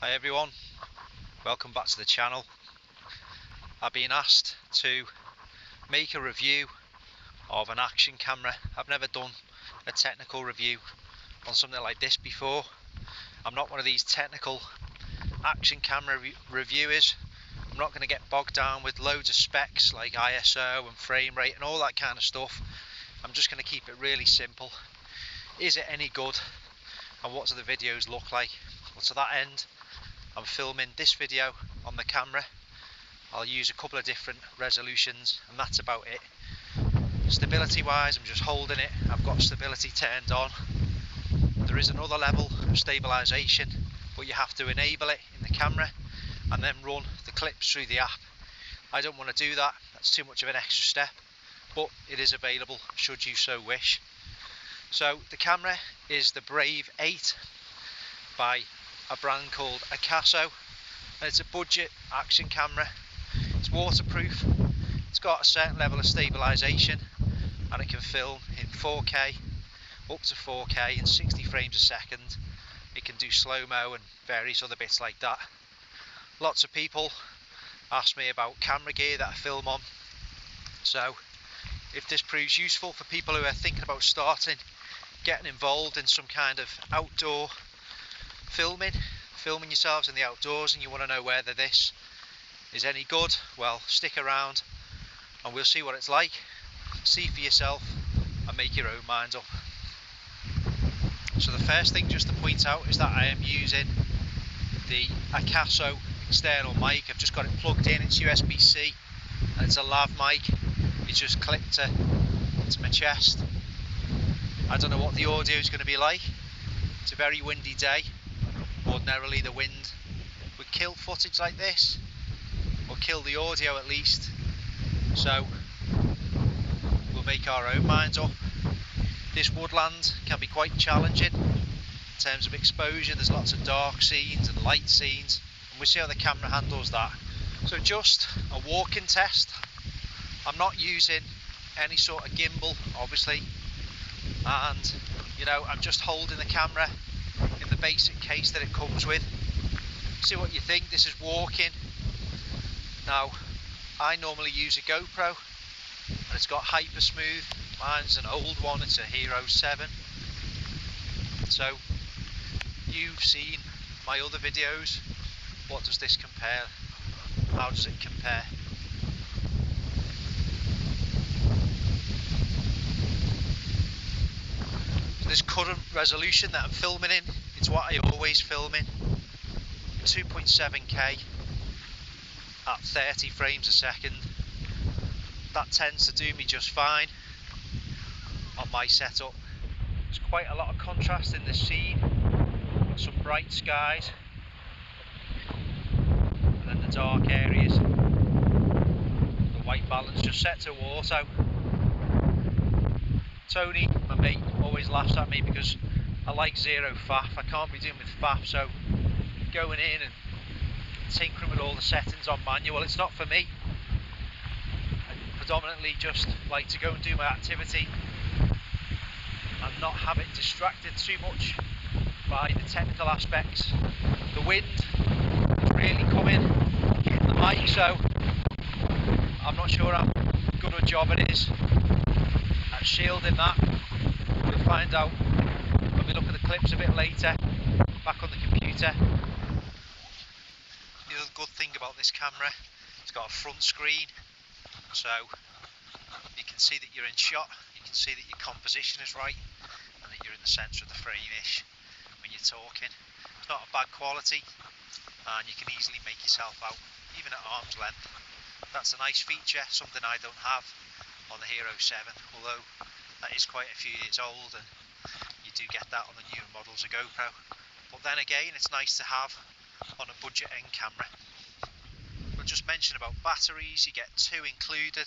Hi everyone, welcome back to the channel. I've been asked to make a review of an action camera. I've never done a technical review on something like this before. I'm not one of these technical action camera reviewers. I'm not going to get bogged down with loads of specs like ISO and frame rate and all that kind of stuff. I'm just going to keep it really simple. Is it any good and what do the videos look like? Well, to that end, I'm filming this video on the camera. I'll use a couple of different resolutions and that's about it. Stability wise, I'm just holding it. I've got stability turned on. There is another level of stabilization, but you have to enable it in the camera and then run the clips through the app. I don't want to do that, that's too much of an extra step, but it is available should you so wish. So the camera is the Brave 8 by a brand called Akaso, and it's a budget action camera. It's waterproof, it's got a certain level of stabilization, and it can film in 4K, up to 4K and 60 frames a second. It can do slow-mo and various other bits like that. Lots of people ask me about camera gear that I film on, so if this proves useful for people who are thinking about getting involved in some kind of outdoor filming yourselves in the outdoors, and you want to know whether this is any good, well, stick around and we'll see what it's like. See for yourself and make your own mind up. So the first thing just to point out is that I am using the Akaso external mic. I've just got it plugged in, it's USB-C and it's a lav mic. It's just clipped to my chest. I don't know what the audio is going to be like. It's a very windy day. Ordinarily the wind would kill footage like this, or kill the audio at least, so we'll make our own minds up. This woodland can be quite challenging in terms of exposure. There's lots of dark scenes and light scenes, and we'll see how the camera handles that. So just a walking test. I'm not using any sort of gimbal obviously, and I'm just holding the camera in the basic case that it comes with. See what you think. This is walking. Now I normally use a GoPro and it's got hyper smooth. Mine's an old one, it's a Hero 7. So you've seen my other videos. What does this compare? How does it compare? This current resolution that I'm filming in, it's what I always film in, 2.7K at 30 frames a second. That tends to do me just fine on my setup. There's quite a lot of contrast in the scene, some bright skies and then the dark areas. The white balance just set to auto. Tony, my mate, always laughs at me because I like zero faff. I can't be doing with faff, so going in and tinkering with all the settings on manual, it's not for me. I predominantly just like to go and do my activity and not have it distracted too much by the technical aspects. The wind is really coming in the mic, so I'm not sure how good a job it is at shielding that. We'll find out when we look at the clips a bit later, back on the computer. The other good thing about this camera, it's got a front screen, so you can see that you're in shot, you can see that your composition is right, and that you're in the centre of the frame-ish when you're talking. It's not a bad quality, and you can easily make yourself out, even at arm's length. That's a nice feature, something I don't have on the Hero 7, although that is quite a few years old and you do get that on the newer models of GoPro. But then again, it's nice to have on a budget end camera. We'll just mention about batteries. You get 2 included.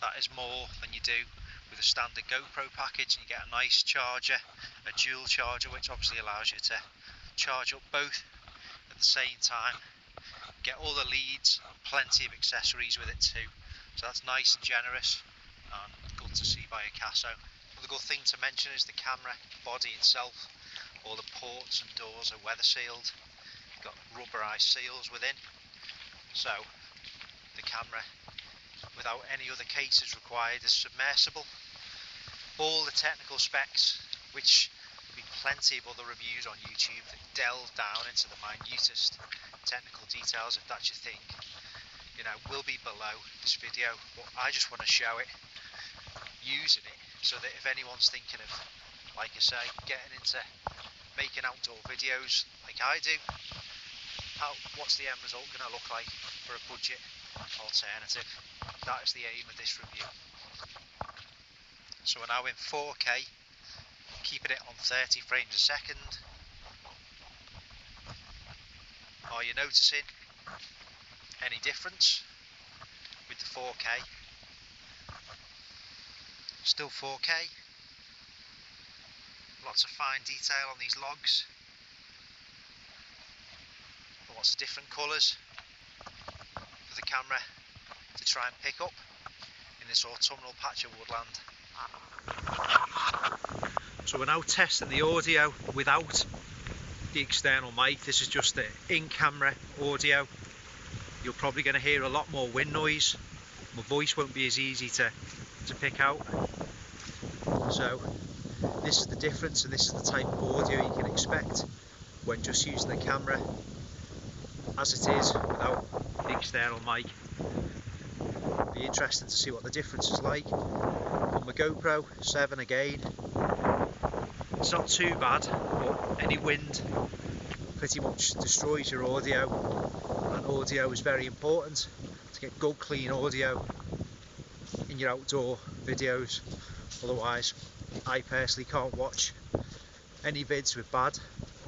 That is more than you do with a standard GoPro package, and you get a nice charger, a dual charger, which obviously allows you to charge up both at the same time. Get all the leads and plenty of accessories with it too, so that's nice and generous and good to see by Akaso. The good thing to mention is the camera body itself. All the ports and doors are weather sealed, got rubberized seals within, so the camera, without any other cases required, is submersible. All the technical specs, which there'll be plenty of other reviews on YouTube that delve down into the minutest technical details, if that's your thing, you know, will be below this video. But I just want to show it, using it, so that if anyone's thinking of, like I say, getting into making outdoor videos like I do, what's the end result going to look like for a budget alternative? That is the aim of this review. So we're now in 4K, keeping it on 30 frames a second. Are you noticing any difference with the 4K? Still 4K. Lots of fine detail on these logs. Lots of different colours for the camera to try and pick up in this autumnal patch of woodland. So we're now testing the audio without the external mic. This is just the in-camera audio. You're probably going to hear a lot more wind noise. My voice won't be as easy to pick out. So this is the difference, and this is the type of audio you can expect when just using the camera as it is without the external mic. It'll be interesting to see what the difference is like. On my GoPro 7 again, it's not too bad, but any wind pretty much destroys your audio, and audio is very important to get good clean audio in your outdoor videos. Otherwise, I personally can't watch any vids with bad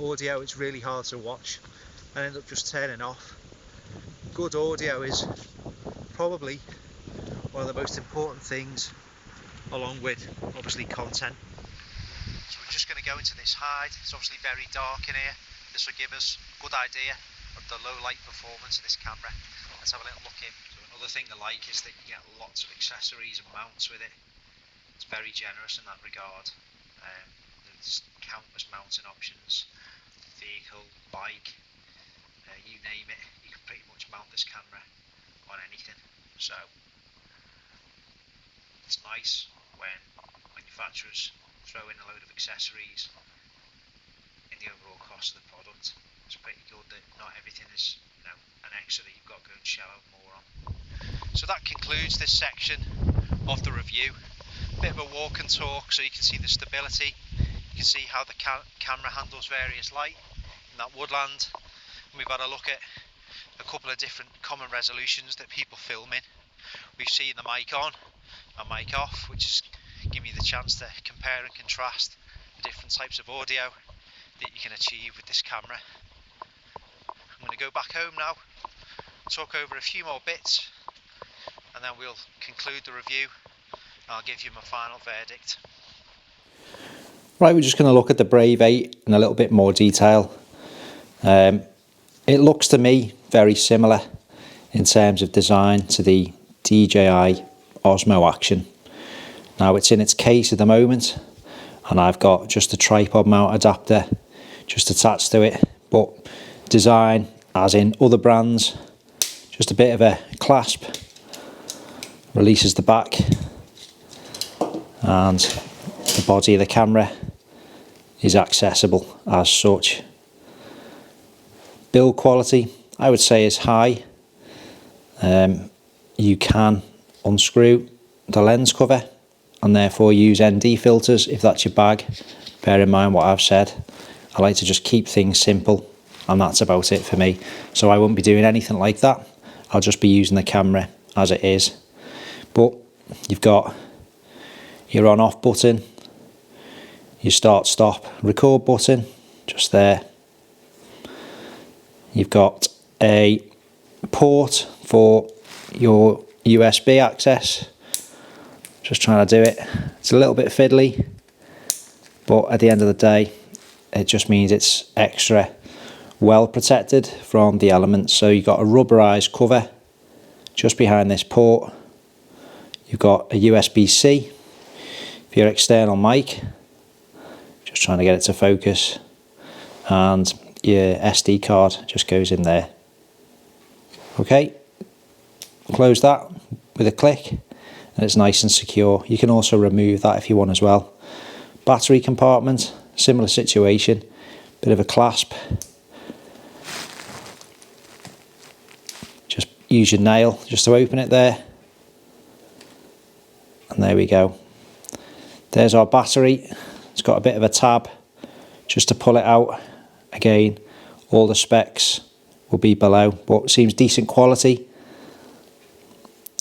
audio. It's really hard to watch. I end up just turning off. Good audio is probably one of the most important things, along with obviously content. So we're just going to go into this hide. It's obviously very dark in here. This will give us a good idea of the low light performance of this camera. Let's have a little look in. So another thing I like is that you get lots of accessories and mounts with it. It's very generous in that regard. There's countless mounting options, vehicle, bike, you name it. You can pretty much mount this camera on anything. So it's nice when manufacturers throw in a load of accessories in the overall cost of the product. It's pretty good that not everything is, you know, an extra that you've got to go and shell out more on. So that concludes this section of the review. Bit of a walk and talk so you can see the stability. You can see how the camera handles various light in that woodland. And we've had a look at a couple of different common resolutions that people film in. We've seen the mic on and mic off, which is giving you the chance to compare and contrast the different types of audio that you can achieve with this camera. I'm going to go back home now, talk over a few more bits, and then we'll conclude the review. I'll give you my final verdict. Right, we're just going to look at the Brave 8 in a little bit more detail. It looks to me very similar in terms of design to the DJI Osmo Action. Now it's in its case at the moment, and I've got just a tripod mount adapter just attached to it, but design as in other brands, just a bit of a clasp, releases the back, and the body of the camera is accessible as such. Build quality, I would say, is high. You can unscrew the lens cover and therefore use ND filters if that's your bag. Bear in mind what I've said. I like to just keep things simple, and that's about it for me. So I won't be doing anything like that. I'll just be using the camera as it is. But you've got your on off button, your start stop record button just there. You've got a port for your USB access. Just trying to do it. It's a little bit fiddly, but at the end of the day, it just means it's extra well protected from the elements. So you've got a rubberized cover just behind this port. You've got a USB-C for your external mic. Just trying to get it to focus. And your SD card just goes in there. Okay, close that with a click and it's nice and secure. You can also remove that if you want as well. Battery compartment, similar situation, bit of a clasp. Just use your nail just to open it there. And there we go. There's our battery. It's got a bit of a tab just to pull it out. Again, all the specs will be below, but it seems decent quality,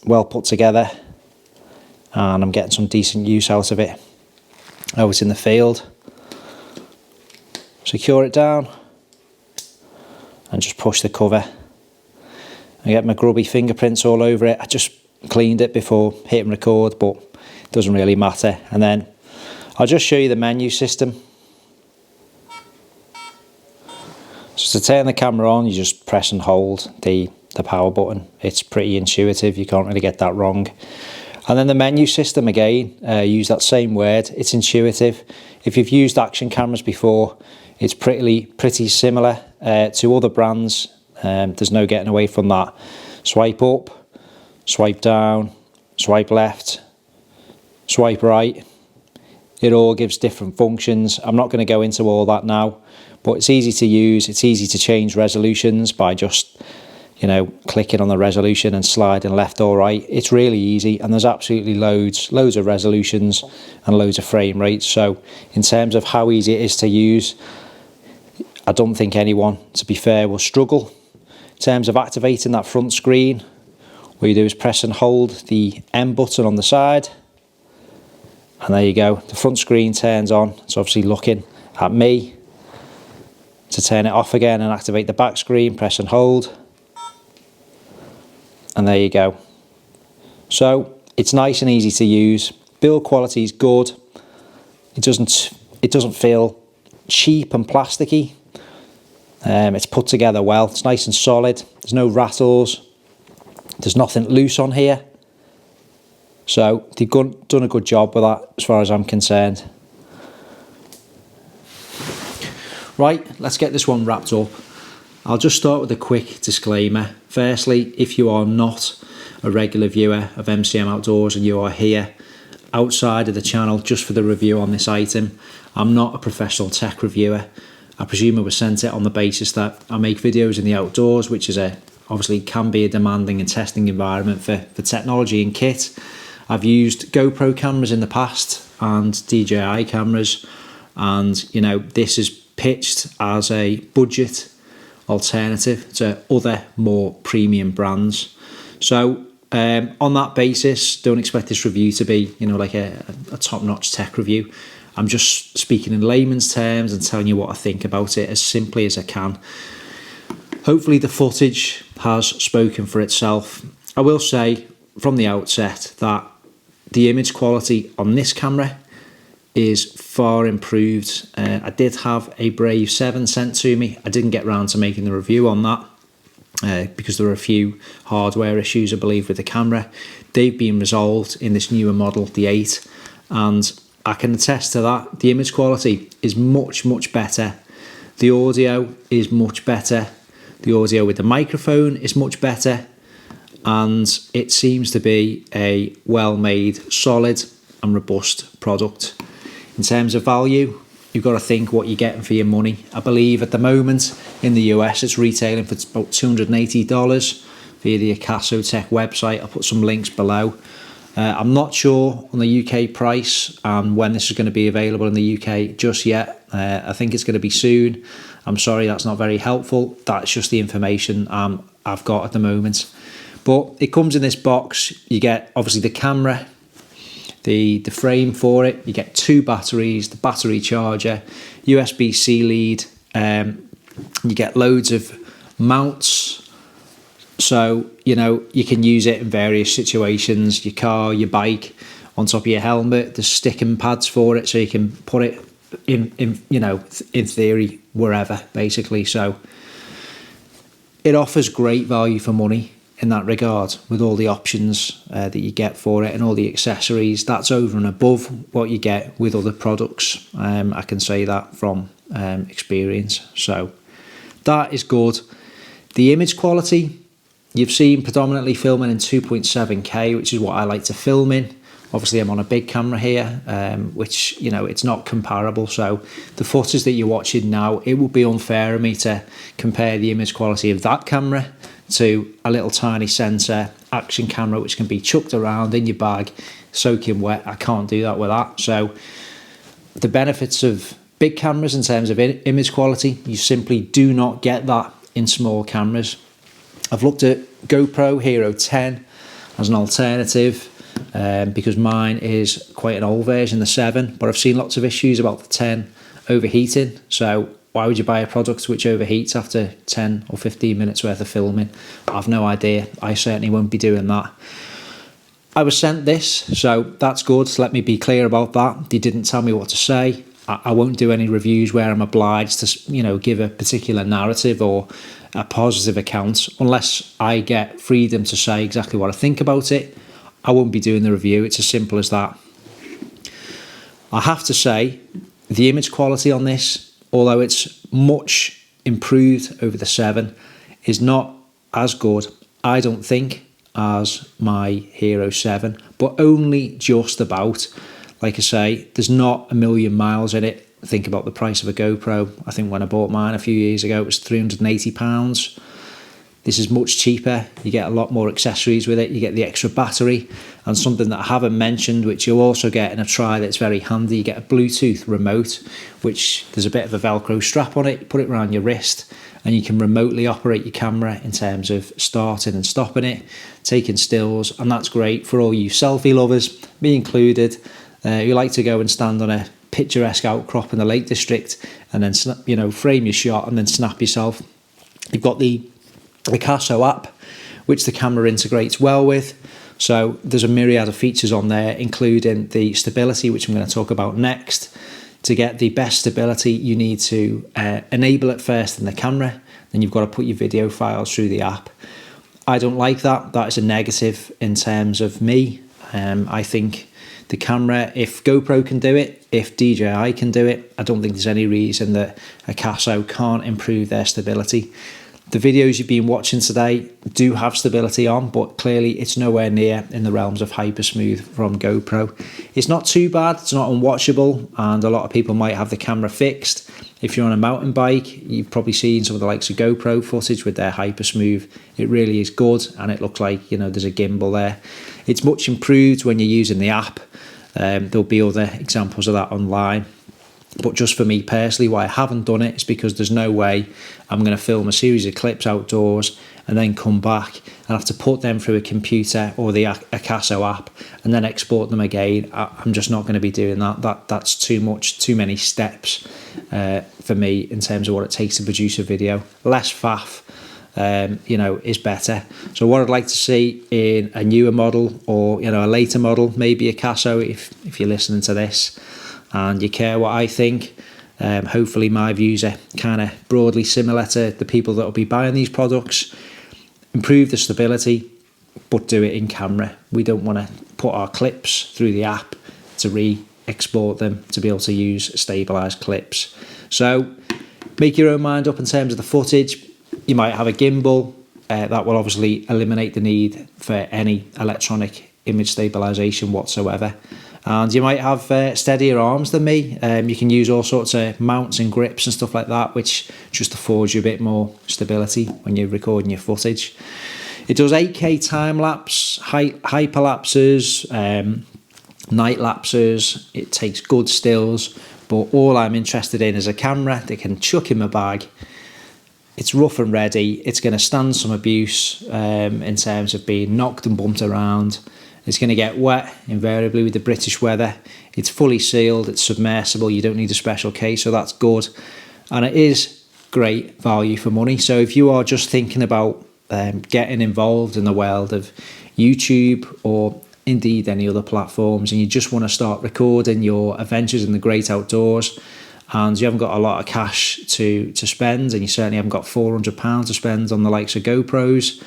well put together, and I'm getting some decent use out of it out in the field. Secure it down and just push the cover. I get my grubby fingerprints all over it. I just cleaned it before hitting record, but it doesn't really matter. And then I'll just show you the menu system. So to turn the camera on, you just press and hold the power button. It's pretty intuitive, you can't really get that wrong. And then the menu system, again, use that same word, it's intuitive. If you've used action cameras before, it's pretty similar to other brands. There's no getting away from that. Swipe up, swipe down, swipe left, swipe right. It all gives different functions. I'm not going to go into all that now, but it's easy to use. It's easy to change resolutions by just, you know, clicking on the resolution and sliding left or right. It's really easy, and there's absolutely loads of resolutions and loads of frame rates. So in terms of how easy it is to use, I don't think anyone, to be fair, will struggle. In terms of activating that front screen, what you do is press and hold the M button on the side, and there you go, the front screen turns on. It's obviously looking at me. To turn it off again and activate the back screen, press and hold, and there you go. So it's nice and easy to use. Build quality is good. It doesn't feel cheap and plasticky. It's put together well. It's nice and solid. There's no rattles. There's nothing loose on here. So they've done a good job with that as far as I'm concerned. Right, let's get this one wrapped up. I'll just start with a quick disclaimer. Firstly, if you are not a regular viewer of MCM Outdoors and you are here outside of the channel just for the review on this item, I'm not a professional tech reviewer. I presume I was sent it on the basis that I make videos in the outdoors, which is obviously can be a demanding and testing environment for technology and kit. I've used GoPro cameras in the past and DJI cameras, and you know, this is pitched as a budget alternative to other more premium brands. So on that basis, don't expect this review to be, you know, like a top-notch tech review. I'm just speaking in layman's terms and telling you what I think about it as simply as I can. Hopefully the footage has spoken for itself. I will say from the outset that the image quality on this camera is far improved. I did have a Brave 7 sent to me. I didn't get round to making the review on that because there were a few hardware issues, I believe, with the camera. They've been resolved in this newer model, the 8, and I can attest to that. The image quality is much better. The audio is much better. The audio with the microphone is much better, and it seems to be a well-made, solid and robust product. In terms of value, you've got to think what you're getting for your money. I believe at the moment in the US it's retailing for about $280 via the Akaso Tech website. I'll put some links below. I'm not sure on the UK price and when this is going to be available in the UK just yet. I think it's going to be soon. I'm sorry, that's not very helpful. That's just the information I've got at the moment. But it comes in this box. You get obviously the camera, the frame for it. You get 2 batteries, the battery charger, USB-C lead. You get loads of mounts. So, you know, you can use it in various situations, your car, your bike, on top of your helmet. There's sticking pads for it, so you can put it in you know, in theory, wherever, basically. So it offers great value for money in that regard, with all the options that you get for it and all the accessories. That's over and above what you get with other products. I can say that from experience. So that is good. The image quality, you've seen predominantly filming in 2.7K, which is what I like to film in. Obviously, I'm on a big camera here, which, you know, it's not comparable. So the footage that you're watching now, it would be unfair of me to compare the image quality of that camera to a little tiny sensor action camera, which can be chucked around in your bag, soaking wet. I can't do that with that. So the benefits of big cameras in terms of image quality, you simply do not get that in small cameras. I've looked at GoPro Hero 10 as an alternative because mine is quite an old version, the 7, but I've seen lots of issues about the 10 overheating. So why would you buy a product which overheats after 10 or 15 minutes worth of filming? I've no idea. I certainly won't be doing that. I was sent this, so that's good. Let me be clear about that. They didn't tell me what to say. I won't do any reviews where I'm obliged to, you know, give a particular narrative or a positive account unless I get freedom to say exactly what I think about it. I won't be doing the review. It's as simple as that. I have to say, the image quality on this, although it's much improved over the 7, is not as good, I don't think, as my Hero 7, but only just about. Like I say, there's not a million miles in it. Think about the price of a GoPro. I think when I bought mine a few years ago, it was £380. This is much cheaper. You get a lot more accessories with it. You get the extra battery, and something that I haven't mentioned, which you'll also get in a Tri that's very handy, you get a Bluetooth remote, which there's a bit of a Velcro strap on it. You put it around your wrist and you can remotely operate your camera in terms of starting and stopping it, taking stills, and that's great for all you selfie lovers, me included. You like to go and stand on a picturesque outcrop in the Lake District and then, you know, frame your shot and then snap yourself. You've got the Akaso app, which the camera integrates well with. So there's a myriad of features on there, including the stability, which I'm going to talk about next. To get the best stability, you need to enable it first in the camera. Then you've got to put your video files through the app. I don't like that. That is a negative in terms of me. I think the camera, if GoPro can do it, if DJI can do it, I don't think there's any reason that Akaso can't improve their stability. The videos you've been watching today do have stability on, but clearly it's nowhere near in the realms of hypersmooth from GoPro. It's not too bad, it's not unwatchable, and a lot of people might have the camera fixed. If you're on a mountain bike, you've probably seen some of the likes of GoPro footage with their hypersmooth. It really is good, and it looks like, you know, there's a gimbal there. It's much improved when you're using the app. There'll be other examples of that online. But just for me personally, why I haven't done it is because there's no way I'm going to film a series of clips outdoors and then come back and have to put them through a computer or the Akaso app and then export them again. I'm just not going to be doing that. That's too much, too many steps for me in terms of what it takes to produce a video. Less faff, you know, is better. So what I'd like to see in a newer model, or, you know, a later model, maybe Akaso, if you're listening to this and you care what I think, hopefully my views are kind of broadly similar to the people that will be buying these products. Improve the stability, but do it in camera. We don't want to put our clips through the app to re-export them to be able to use stabilized clips. So make your own mind up in terms of the footage. You might have a gimbal. That will obviously eliminate the need for any electronic image stabilization whatsoever. And you might have steadier arms than me. You can use all sorts of mounts and grips and stuff like that, which just affords you a bit more stability when you're recording your footage. It does 8K time lapse, hyperlapses, night lapses. It takes good stills, but all I'm interested in is a camera that can chuck in my bag. It's rough and ready. It's going to stand some abuse in terms of being knocked and bumped around. It's going to get wet invariably with the British weather. It's fully sealed, it's submersible, you don't need a special case, so that's good. And it is great value for money. So if you are just thinking about getting involved in the world of YouTube or indeed any other platforms, and you just want to start recording your adventures in the great outdoors, and you haven't got a lot of cash to spend, and you certainly haven't got £400 to spend on the likes of GoPros,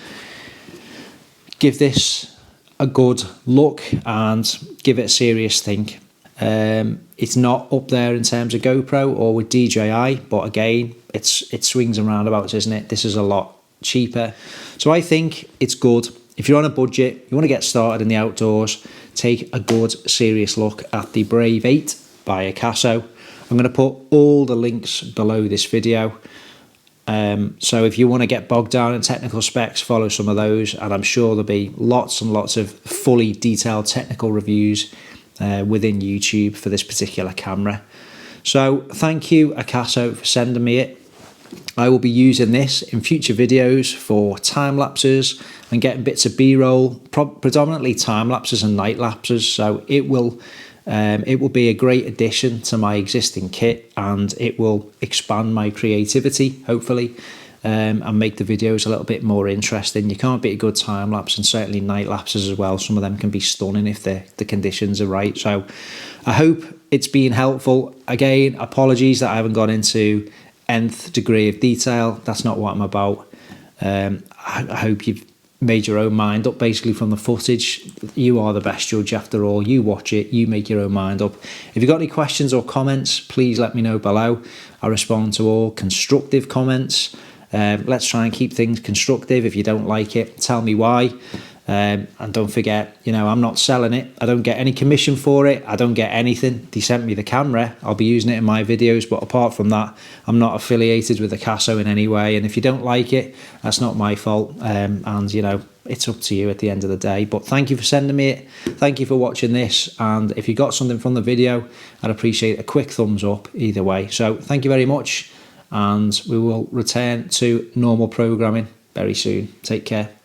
give this a good look and give it a serious think. It's not up there in terms of GoPro or with DJI, but again, it swings and roundabouts, isn't it? This is a lot cheaper. So I think it's good. If you're on a budget, you want to get started in the outdoors, take a good serious look at the Brave 8 by Akaso. I'm going to put all the links below this video. So if you want to get bogged down in technical specs, follow some of those, and I'm sure there'll be lots and lots of fully detailed technical reviews within YouTube for this particular camera. So thank you, Akaso, for sending me it. I will be using this in future videos for time lapses and getting bits of B-roll, predominantly time lapses and night lapses. So it will be a great addition to my existing kit, and it will expand my creativity, hopefully, and make the videos a little bit more interesting. You can't beat a good time lapse, and certainly night lapses as well. Some of them can be stunning if the conditions are right. So I hope it's been helpful. Again, apologies that I haven't gone into nth degree of detail. That's not what I'm about. I hope you've made your own mind up basically from the footage. You are the best judge after all. You watch it, you make your own mind up. If you've got any questions or comments, please let me know below. I respond to all constructive comments. Let's try and keep things constructive. If you don't like it, tell me why. And don't forget, I'm not selling it. I don't get any commission for it. I don't get anything. They sent me the camera. I'll be using it in my videos, but apart from that, I'm not affiliated with Akaso in any way. And if you don't like it, that's not my fault. And it's up to you at the end of the day. But thank you for sending me it. Thank you for watching this. And if you got something from the video, I'd appreciate a quick thumbs up either way. So thank you very much. And we will return to normal programming very soon. Take care.